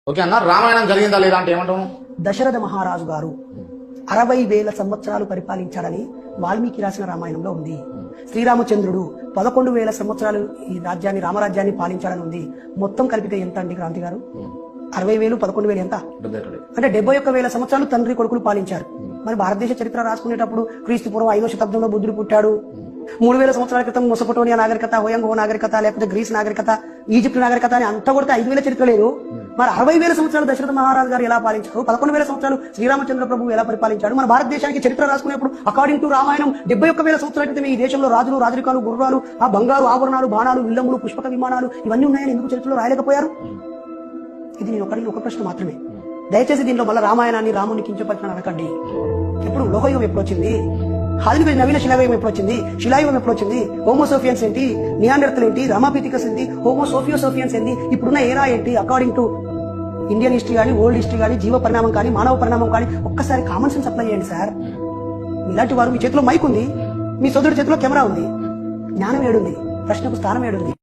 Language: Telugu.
ఓకే అన్న, రామాయణం జరిగిందా లేదా అంటే ఏమంటాము? దశరథ మహారాజు గారు 60,000 సంవత్సరాలు పరిపాలించాడని వాల్మీకి రాసిన రామాయణంలో ఉంది. శ్రీరామచంద్రుడు 11,000 సంవత్సరాలు ఈ రాజ్యాన్ని రామరాజ్యాన్ని పాలించాడని ఉంది. మొత్తం కలిపితే ఎంత అండి క్రాంతి గారు? 60,000 11,000 ఎంత అంటే 71,000 సంవత్సరాలు తండ్రి కొడుకులు పాలించారు. మరి భారతదేశ చరిత్ర రాసుకునేటప్పుడు క్రీస్తు పూర్వం 5వ శతాబ్దంలో బుద్ధుడు పుట్టాడు. 3,000 సంవత్సరాల క్రితం మొసపోటోనియా నాగరికత, హోయంగో నాగరికత, లేకపోతే గ్రీస్ నాగరికత, ఈజిప్ట్ నాగరికత అని అంతా కొడితే 5,000 చరిత్ర లేదు. మరి 60,000 సంవత్సరాలు దశరథ మహారాజు గారు ఎలా పాలించారు? 11,000 సంవత్సరాలు శ్రీరామచంద్ర ప్రభువు ఎలా పరిపాలించాడు? మన భారతదేశానికి చరిత్ర రాసుకునేప్పుడు అకార్డింగ్ టు రామాయణం 71,000 సంవత్సరాల క్రితం ఈ దేశంలో రాజులు, రాజరికాలు, గుర్రాలు, ఆ బంగారు ఆభరణాలు, బాణాలు, విల్లములు, పుష్పక విమానాలు ఇవన్నీ ఉన్నాయని ఎందుకు చరిత్రలో రాయలేకపోయారు? ఇది నేను ఒక ప్రశ్న మాత్రమే. దయచేసి దీనిలో మళ్ళీ రామాయణాన్ని రాముని కించపరిచిన అనకండి. ఎప్పుడు లోహయుగం ఎప్పుడు వచ్చింది? ఆధునిక నవీన శిలాయుగం ఎప్పుడు వచ్చింది? శిలాయుగం ఎప్పుడు వచ్చింది? హోమోసోఫియన్స్ ఏంటి? నియాండర్తల్ ఏంటి? రమాపీతికస్ ఏంటి? హోమోసోఫియోసోఫియన్స్ ఏంటి? ఇప్పుడున్న ఏరా ఏంటి? అకార్డింగ్ టు ఇండియన్ హిస్టరీ కానీ, ఓల్డ్ హిస్టరీ కానీ, జీవ పరిణామం కానీ, మానవ పరిణామం కానీ ఒక్కసారి కామన్ సెన్స్ అప్లై చేయండి సార్. ఇలాంటి వారు, మీ చేతిలో మైక్ ఉంది, మీ సోదరుడి చేతిలో కెమెరా ఉంది, జ్ఞానం ఏడుంది, ప్రశ్నకు స్థానం ఏడుంది?